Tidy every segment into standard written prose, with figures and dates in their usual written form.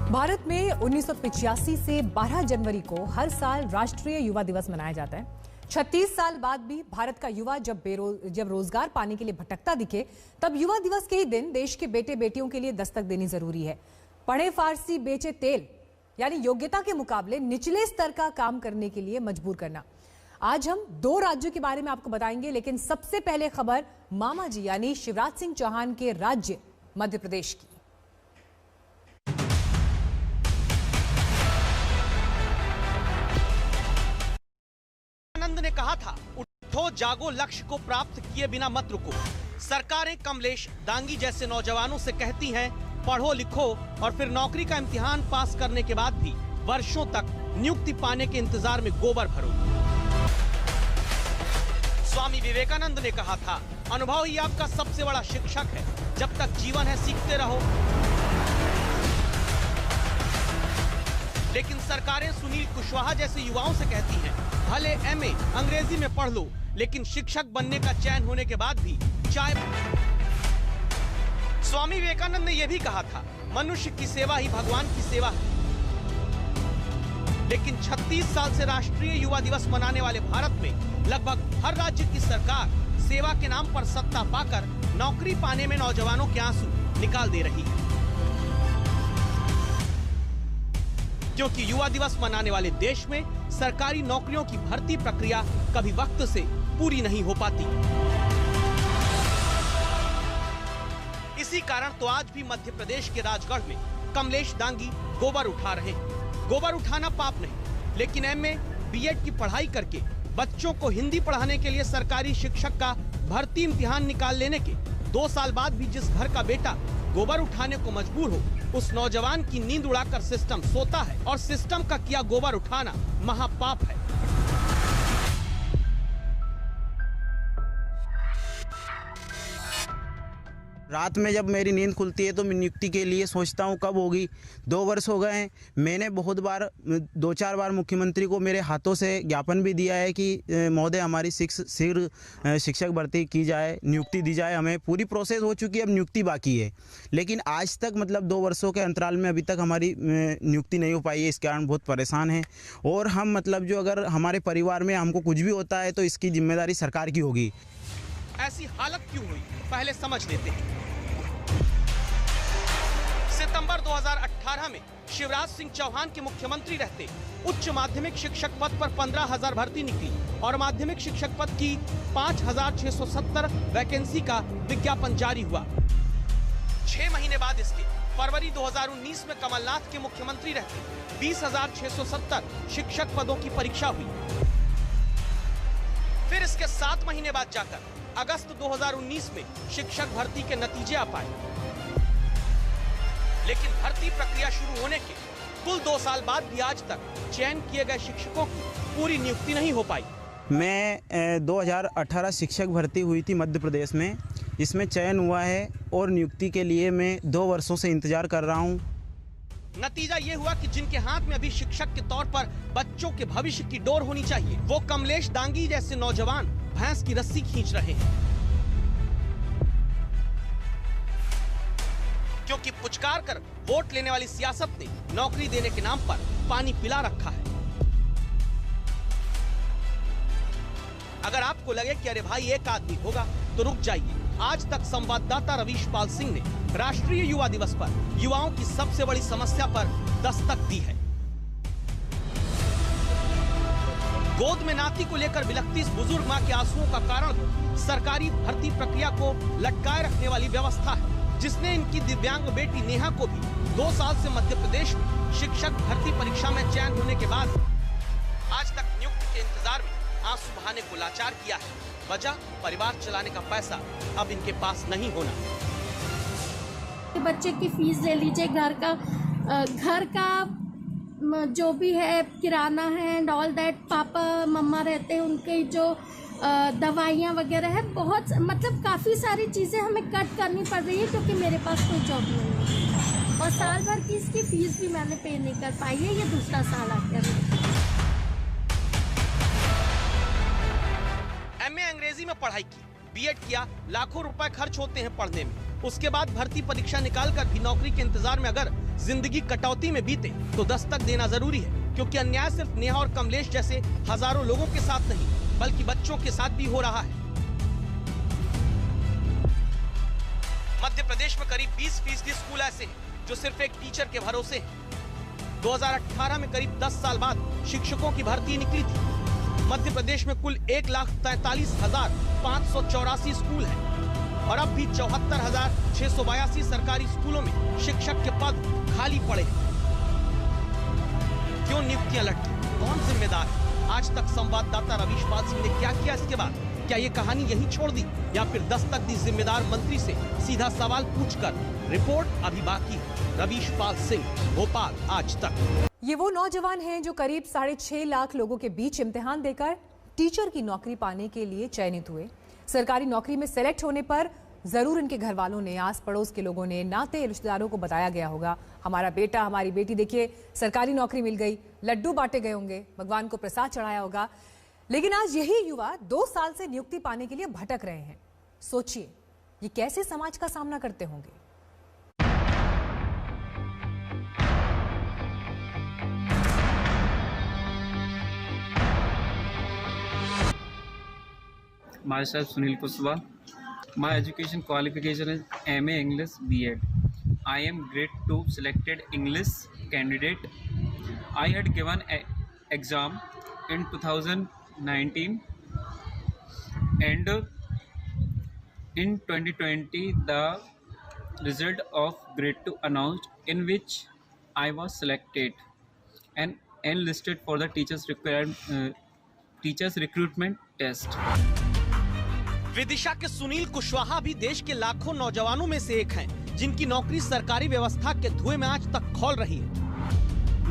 भारत में 1985 से 12 जनवरी को हर साल राष्ट्रीय युवा दिवस मनाया जाता है। 36 साल बाद भी भारत का युवा जब रोजगार पाने के लिए भटकता दिखे, तब युवा दिवस के ही दिन देश के बेटे बेटियों के लिए दस्तक देनी जरूरी है। पढ़े फारसी बेचे तेल, यानी योग्यता के मुकाबले निचले स्तर का काम करने के लिए मजबूर करना। आज हम 2 राज्यों के बारे में आपको बताएंगे, लेकिन सबसे पहले खबर मामा जी यानी शिवराज सिंह चौहान के राज्य मध्य प्रदेश की। आनंद ने कहा था, उठो जागो, लक्ष्य को प्राप्त किए बिना मत रुको। सरकारें कमलेश दांगी जैसे नौजवानों से कहती हैं, पढ़ो लिखो और फिर नौकरी का इम्तिहान पास करने के बाद भी वर्षों तक नियुक्ति पाने के इंतजार में गोबर भरो। स्वामी विवेकानंद ने कहा था, अनुभव ही आपका सबसे बड़ा शिक्षक है। जब तक जीवन है सीखते रहो। लेकिन सरकारें सुनील कुशवाहा जैसे युवाओं से कहती हैं, भले एमए अंग्रेजी में पढ़ लो, लेकिन शिक्षक बनने का चयन होने के बाद भी चाय। स्वामी विवेकानंद ने यह भी कहा था, मनुष्य की सेवा ही भगवान की सेवा है। लेकिन 36 साल से राष्ट्रीय युवा दिवस मनाने वाले भारत में लगभग हर राज्य की सरकार सेवा के नाम पर सत्ता पाकर नौकरी पाने में नौजवानों के आंसू निकाल दे रही है। क्योंकि युवा दिवस मनाने वाले देश में सरकारी नौकरियों की भर्ती प्रक्रिया कभी वक्त से पूरी नहीं हो पाती। इसी कारण तो आज भी मध्य प्रदेश के राजगढ़ में कमलेश दांगी गोबर उठा रहे हैं। गोबर उठाना पाप नहीं, लेकिन एमए बीएड की पढ़ाई करके बच्चों को हिंदी पढ़ाने के लिए सरकारी शिक्षक का भर्ती इम्तिहान निकाल लेने के 2 साल बाद भी जिस घर का बेटा गोबर उठाने को मजबूर हो, उस नौजवान की नींद उड़ाकर सिस्टम सोता है और सिस्टम का किया गोबर उठाना महापाप है। रात में जब मेरी नींद खुलती है तो मैं नियुक्ति के लिए सोचता हूँ कब होगी। 2 वर्ष हो गए हैं। मैंने बहुत बार 2-4 बार मुख्यमंत्री को मेरे हाथों से ज्ञापन भी दिया है कि महोदय हमारी शीघ्र शिक्षक भर्ती की जाए, नियुक्ति दी जाए। हमें पूरी प्रोसेस हो चुकी है, अब नियुक्ति बाकी है। लेकिन आज तक मतलब 2 वर्षों के अंतराल में अभी तक हमारी नियुक्ति नहीं हो पाई है। इस कारण बहुत परेशान हैं। और हम मतलब जो अगर हमारे परिवार में हमको कुछ भी होता है तो इसकी जिम्मेदारी सरकार की होगी। ऐसी हालत क्यों हुई, पहले समझ लेते हैं। सितंबर 2018 में शिवराज सिंह चौहान के मुख्यमंत्री रहते उच्च माध्यमिक शिक्षक पद पर 15,000 भर्ती निकली और माध्यमिक शिक्षक पद की 5,670 वैकेंसी का विज्ञापन जारी हुआ। 6 महीने बाद इसके फरवरी 2019 में कमलनाथ के मुख्यमंत्री रहते 20,670 शिक्षक पदों की परीक्षा हुई। फिर इसके 7 महीने बाद जाकर अगस्त 2019 में शिक्षक भर्ती के नतीजे आ पाए। लेकिन भर्ती प्रक्रिया शुरू होने के कुल 2 साल बाद भी आज तक चयन किए गए शिक्षकों की पूरी नियुक्ति नहीं हो पाई। मैं 2018 शिक्षक भर्ती हुई थी मध्य प्रदेश में। इसमें चयन हुआ है और नियुक्ति के लिए मैं 2 वर्षों से इंतजार कर रहा हूँ। नतीजा ये हुआ कि जिनके हाथ में अभी शिक्षक के तौर पर बच्चों के भविष्य की डोर होनी चाहिए, वो कमलेश दांगी जैसे नौजवान भैंस की रस्सी खींच रहे हैं। क्योंकि पुचकार कर वोट लेने वाली सियासत ने नौकरी देने के नाम पर पानी पिला रखा है। अगर आपको लगे कि अरे भाई एक आदमी होगा तो रुक जाइए। आज तक संवाददाता रवीश पाल सिंह ने राष्ट्रीय युवा दिवस पर युवाओं की सबसे बड़ी समस्या पर दस्तक दी है। गोद में नाती को लेकर बिलखती इस बुजुर्ग मां के आंसुओं का कारण सरकारी भर्ती प्रक्रिया को लटकाए रखने वाली व्यवस्था है, जिसने इनकी दिव्यांग बेटी नेहा को भी 2 साल से मध्य प्रदेश में शिक्षक भर्ती परीक्षा में चयन होने के बाद आज तक नियुक्ति के इंतजार में आंसू बहाने को लाचार किया है। वजह, परिवार चलाने का पैसा अब इनके पास नहीं होना। बच्चे की फीस ले लीजिए, घर का जो भी है, किराना है एंड ऑल दैट, पापा मम्मा रहते हैं, उनके जो दवाइयाँ वगैरह है, बहुत मतलब काफ़ी सारी चीज़ें हमें कट करनी पड़ रही है क्योंकि मेरे पास कोई जॉब नहीं है। और साल भर की इसकी फीस भी मैंने पे नहीं कर पाई है। ये दूसरा साल आ गया। एमए अंग्रेजी में पढ़ाई की, बीएड किया, लाखों रुपए खर्च होते हैं पढ़ने में। उसके बाद भर्ती परीक्षा निकालकर भी नौकरी के इंतजार में अगर जिंदगी कटौती में बीते तो दस्तक देना जरूरी है, क्योंकि अन्याय सिर्फ नेहा और कमलेश जैसे हजारों लोगों के साथ नहीं बल्कि बच्चों के साथ भी हो रहा है। मध्य प्रदेश में करीब 20% स्कूल ऐसे हैं जो सिर्फ एक टीचर के भरोसे हैं। 2018 में करीब 10 साल बाद शिक्षकों की भर्ती निकली थी। मध्य प्रदेश में कुल 1,43,584 स्कूल हैं और अब भी 74,682 सरकारी स्कूलों में शिक्षक के पद खाली पड़े हैं। क्यों नियुक्तियां लटकी? कौन जिम्मेदार है? आज तक संवाददाता रवीश पाल सिंह ने क्या किया इसके बाद? क्या ये कहानी यहीं छोड़ दी या फिर दस्तक दी जिम्मेदार मंत्री से सीधा सवाल पूछकर? रिपोर्ट अभी बाकी है। रवीश पाल सिंह, भोपाल, आज तक। ये वो नौजवान हैं जो करीब 6.5 लाख लोगों के बीच इम्तिहान देकर टीचर की नौकरी पाने के लिए चयनित हुए। सरकारी नौकरी में सेलेक्ट होने पर जरूर इनके घर वालों ने, आस पड़ोस के लोगों ने, नाते रिश्तेदारों को बताया गया होगा, हमारा बेटा, हमारी बेटी देखिए सरकारी नौकरी मिल गई, लड्डू बांटे गए होंगे, भगवान को प्रसाद चढ़ाया होगा। लेकिन आज यही युवा 2 साल से नियुक्ति पाने के लिए भटक रहे हैं। सोचिए ये कैसे समाज का सामना करते होंगे। Myself Sunil Kushwaha. My education qualification is MA English B.Ed. I am grade 2 selected English candidate. I had given an exam in 2019 and in 2020 the result of grade 2 announced, in which I was selected and enlisted for the teachers recruitment test. Vidisha के सुनील कुशवाहा भी देश के लाखों नौजवानों में से एक हैं, जिनकी नौकरी सरकारी व्यवस्था के धुएं में आज तक खौल रही है।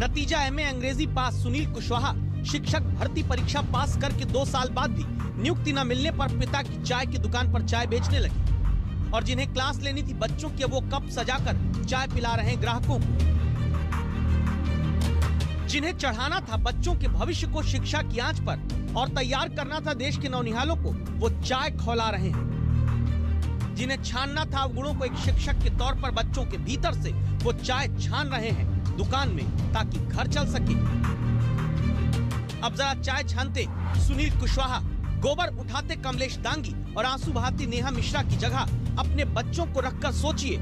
नतीजा MA अंग्रेजी पास सुनील कुशवाहा शिक्षक भर्ती परीक्षा पास करके 2 साल बाद भी नियुक्ति न मिलने पर पिता की चाय की दुकान पर चाय बेचने लगे और जिन्हें क्लास लेनी थी बच्चों की, वो कप सजाकर चाय पिला रहे हैं ग्राहकों को। जिन्हें चढ़ाना था बच्चों के भविष्य को शिक्षा की आंच पर और तैयार करना था देश के नौनिहालों को, वो चाय खौला रहे हैं। जिन्हें छानना था अवगुणों को एक शिक्षक के तौर पर बच्चों के भीतर से, वो चाय छान रहे हैं दुकान में ताकि घर चल सके। अब जरा चाय छानते सुनील कुशवाहा, गोबर उठाते कमलेश दांगी और आंसू बहाती नेहा मिश्रा की जगह अपने बच्चों को रखकर सोचिए,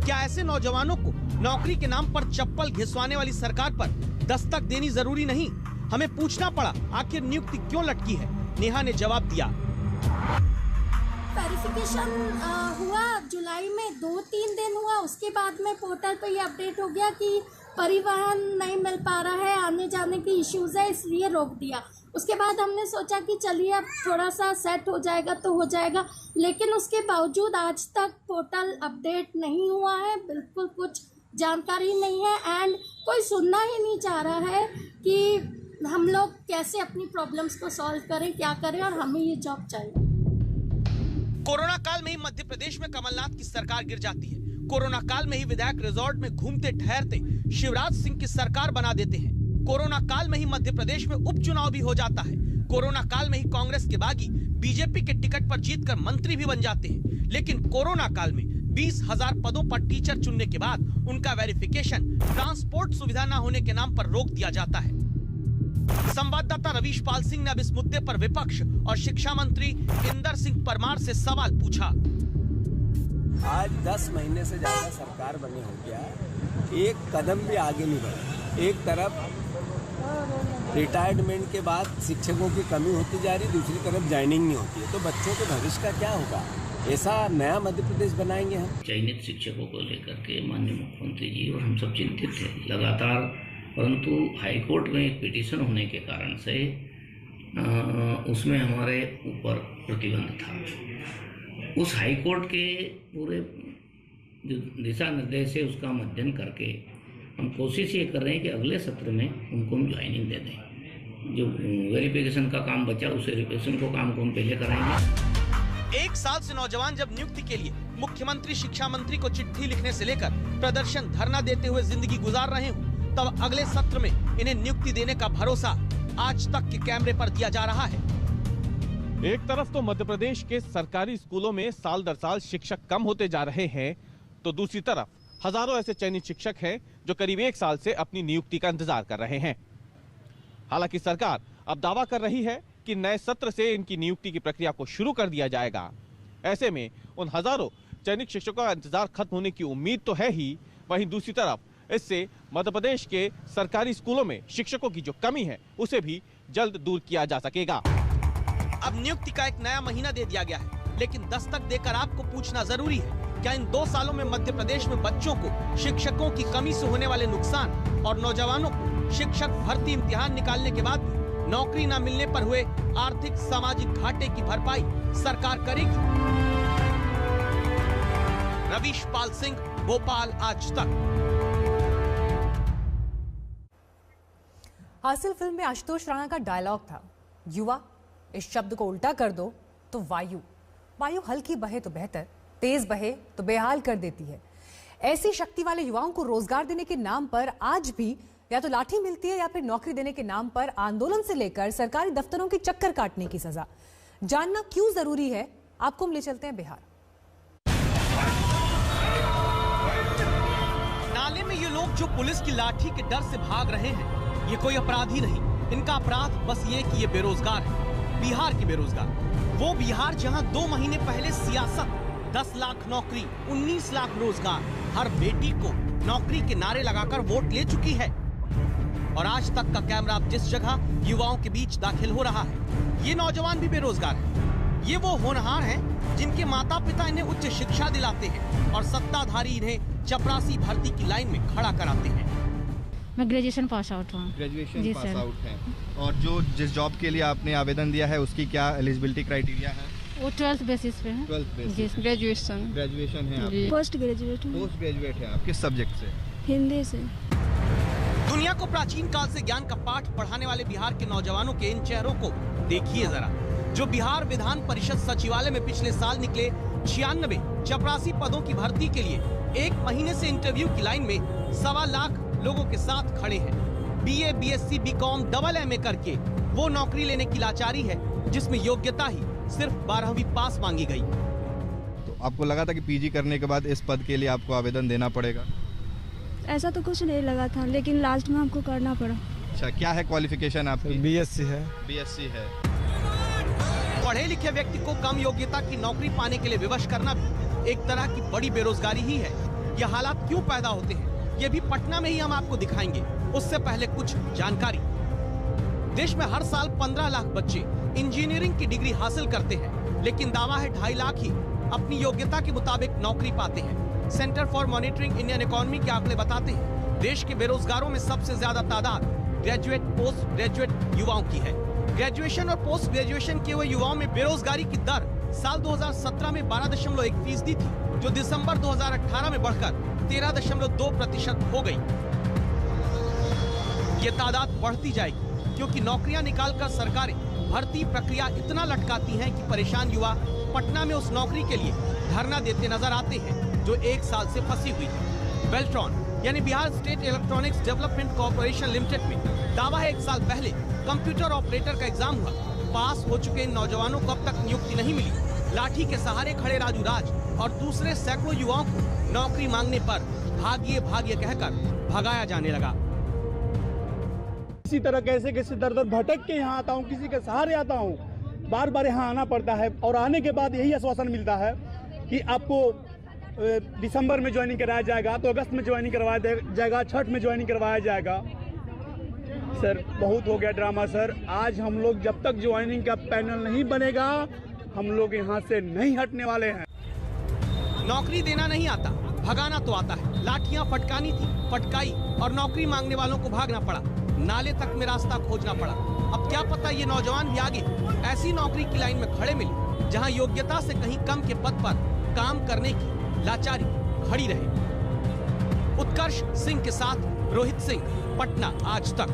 क्या ऐसे नौजवानों को नौकरी के नाम पर चप्पल घिसवाने वाली सरकार पर दस्तक देनी जरूरी नहीं? हमें पूछना पड़ा आखिर नियुक्ति क्यों लटकी है। नेहा ने जवाब दिया, वेरिफिकेशन हुआ जुलाई में 2-3 दिन हुआ, उसके बाद में पोर्टल पे ये अपडेट हो गया कि परिवहन नहीं मिल पा रहा है, आने जाने की इश्यूज है, इसलिए रोक दिया। उसके बाद हमने सोचा कि चलिए अब थोड़ा सा सेट हो जाएगा तो हो जाएगा, लेकिन उसके बावजूद आज तक पोर्टल अपडेट नहीं हुआ है, बिल्कुल कुछ जानकारी नहीं है एंड कोई सुनना ही नहीं चाह रहा है कि हम लोग कैसे अपनी प्रॉब्लम्स को सॉल्व करें, क्या करें, और हमें ये जॉब चाहिए। कोरोना काल में ही मध्य प्रदेश में कमलनाथ की सरकार गिर जाती है। कोरोना काल में ही विधायक रिजॉर्ट में घूमते ठहरते शिवराज सिंह की सरकार बना देते हैं। कोरोना काल में ही मध्य प्रदेश में उपचुनाव भी हो जाता है। कोरोना काल में ही कांग्रेस के बागी बीजेपी के टिकट पर जीतकर मंत्री भी बन जाते हैं। लेकिन कोरोना काल में 20,000 पदों पर टीचर चुनने के बाद उनका वेरिफिकेशन ट्रांसपोर्ट सुविधा न होने के नाम पर रोक दिया जाता है। संवाददाता रवीश पाल सिंह ने अब इस मुद्दे पर विपक्ष और शिक्षा मंत्री इंदर सिंह परमार से सवाल पूछा। आज 10 महीने से ज्यादा सरकार बने हो गया, एक कदम भी आगे नहीं बढ़ा। एक तरफ रिटायरमेंट के बाद शिक्षकों की कमी होती जा रही, दूसरी तरफ ज्वाइनिंग नहीं होती है, तो बच्चों के भविष्य का क्या होगा? ऐसा नया मध्य प्रदेश बनाएंगे हम? चयनित शिक्षकों को लेकर के माननीय मुख्यमंत्री जी और हम सब चिंतित थे लगातार, परंतु हाईकोर्ट में एक पिटीशन होने के कारण से उसमें हमारे ऊपर प्रतिबंध था। उस हाईकोर्ट के पूरे जो दिशा निर्देश है उसका मध्यन करके हम कोशिश ये कर रहे हैं कि अगले सत्र में उनको हम ज्वाइनिंग दे दें। जो वेरिफिकेशन का काम बचा उस वेरिफिकेशन को काम को हम पहले कराएंगे। 1 साल से नौजवान जब नियुक्ति के लिए मुख्यमंत्री शिक्षा मंत्री को चिट्ठी लिखने से लेकर प्रदर्शन धरना देते हुए जिंदगी गुजार रहे हों, तब अगले सत्र में इन्हें नियुक्ति देने का भरोसा आज तक के कैमरे पर दिया जा रहा है। एक तरफ तो मध्य प्रदेश के सरकारी स्कूलों में साल दर साल शिक्षक कम होते जा रहे हैं, तो दूसरी तरफ हजारों ऐसे चयनित शिक्षक हैं जो करीब 1 साल से अपनी नियुक्ति का इंतजार कर रहे हैं। हालांकि सरकार अब दावा कर रही है कि नए सत्र से इनकी नियुक्ति की प्रक्रिया को शुरू कर दिया जाएगा। ऐसे में उन हजारों चयनित शिक्षकों का इंतजार खत्म होने की उम्मीद तो है ही, वहीं दूसरी तरफ इससे मध्य प्रदेश के सरकारी स्कूलों में शिक्षकों की जो कमी है उसे भी जल्द दूर किया जा सकेगा। अब नियुक्ति का एक नया महीना दे दिया गया है, लेकिन दस्तक देकर आपको पूछना जरूरी है, क्या इन 2 सालों में मध्य प्रदेश में बच्चों को शिक्षकों की कमी से होने वाले नुकसान और नौजवानों को शिक्षक भर्ती इम्तिहान निकालने के बाद भी नौकरी न मिलने पर हुए आर्थिक सामाजिक घाटे की भरपाई सरकार करेगी? रवीश पाल सिंह, भोपाल, आज तक। हासिल फिल्म में आशुतोष राणा का डायलॉग था, युवा इस शब्द को उल्टा कर दो तो वायु। वायु हल्की बहे तो बेहतर, तेज बहे तो बेहाल कर देती है। ऐसी शक्ति वाले युवाओं को रोजगार देने के नाम पर आज भी या तो लाठी मिलती है या फिर नौकरी देने के नाम पर आंदोलन से लेकर सरकारी दफ्तरों की चक्कर काटने की सजा। जानना क्यों जरूरी है, आपको हम ले चलते हैं बिहार। नाले में ये लोग जो पुलिस की लाठी के डर से भाग रहे हैं, ये कोई अपराधी नहीं, इनका अपराध बस ये कि ये बेरोजगार है। बिहार के बेरोजगार, वो बिहार जहां 2 महीने पहले सियासत 10 लाख नौकरी, 19 लाख रोजगार, हर बेटी को नौकरी के नारे लगाकर वोट ले चुकी है। और आज तक का कैमरा अब जिस जगह युवाओं के बीच दाखिल हो रहा है, ये नौजवान भी बेरोजगार हैं। ये वो होनहार हैं जिनके माता पिता इन्हें उच्च शिक्षा दिलाते हैं और सत्ताधारी इन्हें चपरासी भर्ती की लाइन में खड़ा कराते हैं। मैं ग्रेजुएशन पास आउट हूँ। ग्रेजुएशन पास आउट है। और जो जिस जॉब के लिए आपने आवेदन दिया है उसकी क्या एलिजिबिलिटी क्राइटेरिया है? वो 12th बेसिस पे है। 12th basis. ग्रेजुएशन है आप? पोस्ट ग्रेजुएट हूँ। पोस्ट ग्रेजुएट है आप? किस सब्जेक्ट से? हिंदी से। दुनिया को प्राचीन काल से ज्ञान का पाठ पढ़ाने वाले बिहार के नौजवानों के इन चेहरों को देखिए जरा, जो बिहार विधान परिषद सचिवालय में पिछले साल निकले 96 चपरासी पदों की भर्ती के लिए 1 महीने से इंटरव्यू की लाइन में 1.25 लाख लोगों के साथ खड़े हैं। BA, BSc, BCom, MA करके वो नौकरी लेने की लाचारी है जिसमें योग्यता ही सिर्फ 12वीं पास मांगी गई। तो आपको लगा था कि PG करने के बाद इस पद के लिए आपको आवेदन देना पड़ेगा? ऐसा तो कुछ नहीं लगा था, लेकिन लास्ट में हमको करना पड़ा। अच्छा, क्या है क्वालिफिकेशन आपकी? BSc है। BSc है। पढ़े लिखे व्यक्ति को कम योग्यता की नौकरी पाने के लिए विवश करना भी एक तरह की बड़ी बेरोजगारी ही है। ये हालात क्यों पैदा होते हैं, ये भी पटना में ही हम आपको दिखाएंगे। उससे पहले कुछ जानकारी। देश में हर साल 15 लाख बच्चे इंजीनियरिंग की डिग्री हासिल करते हैं, लेकिन दावा है 2.5 लाख ही अपनी योग्यता के मुताबिक नौकरी पाते हैं। Centre for monitoring Indian economy के आंकड़े बताते हैं देश के बेरोजगारों में सबसे ज्यादा तादाद ग्रेजुएट, पोस्ट ग्रेजुएट युवाओं की है। ग्रेजुएशन और पोस्ट ग्रेजुएशन के हुए युवाओं में बेरोजगारी की दर साल 2017 में 12.1% थी, जो दिसंबर 2018 में बढ़कर 13.2% हो गई। ये तादाद बढ़ती जाएगी क्योंकि नौकरियां निकालकर सरकारें भर्ती प्रक्रिया इतना लटकाती हैं कि परेशान युवा पटना में उस नौकरी के लिए धरना देते नजर आते हैं जो 1 साल से फंसी हुई है। बेल्ट्रॉन यानी Bihar state electronics development corporation limited में दावा है 1 साल पहले कंप्यूटर ऑपरेटर का एग्जाम हुआ, पास हो चुके इन नौजवानों को अब तक नियुक्ति नहीं मिली। लाठी के सहारे खड़े राजू राज और दूसरे सैकड़ों युवाओं को नौकरी मांगने पर भागिए भागिए कहकर भगाया जाने लगा। इसी तरह कैसे दर दर भटक के यहाँ आता हूँ, किसी के सहारे आता हूँ, बार बार यहाँ आना पड़ता है और आने के बाद यही आश्वासन मिलता है कि आपको दिसंबर में ज्वाइनिंग कराया जाएगा, तो अगस्त में ज्वाइनिंग करवाया जाएगा, छठ में ज्वाइनिंग करवाया जाएगा। सर बहुत हो गया ड्रामा सर। आज हम लोग जब तक ज्वाइनिंग का पैनल नहीं बनेगा, हम लोग यहाँ से नहीं हटने वाले हैं। नौकरी देना नहीं आता, भगाना तो आता है। लाठियां फटकानी थी, फटकाई और नौकरी मांगने वालों को भागना पड़ा, नाले तक में रास्ता खोजना पड़ा। अब क्या पता ये नौजवान भी आगे ऐसी नौकरी की लाइन में खड़े मिले जहां योग्यता से कहीं कम के पद पर काम करने की लाचारी खड़ी रहे। उत्कर्ष सिंह के साथ रोहित सिंह, पटना, आज तक।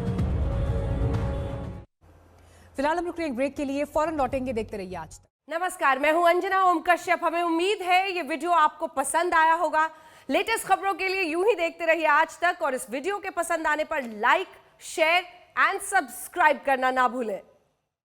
फिलहाल हम रुक रहे हैं ब्रेक के लिए, फौरन लौटेंगे, देखते रहिए आज तक। नमस्कार, मैं हूं अंजना ओम कश्यप। हमें उम्मीद है ये वीडियो आपको पसंद आया होगा। लेटेस्ट खबरों के लिए यूं ही देखते रहिए आज तक और इस वीडियो के पसंद आने पर लाइक, शेयर एंड सब्सक्राइब करना ना भूलें।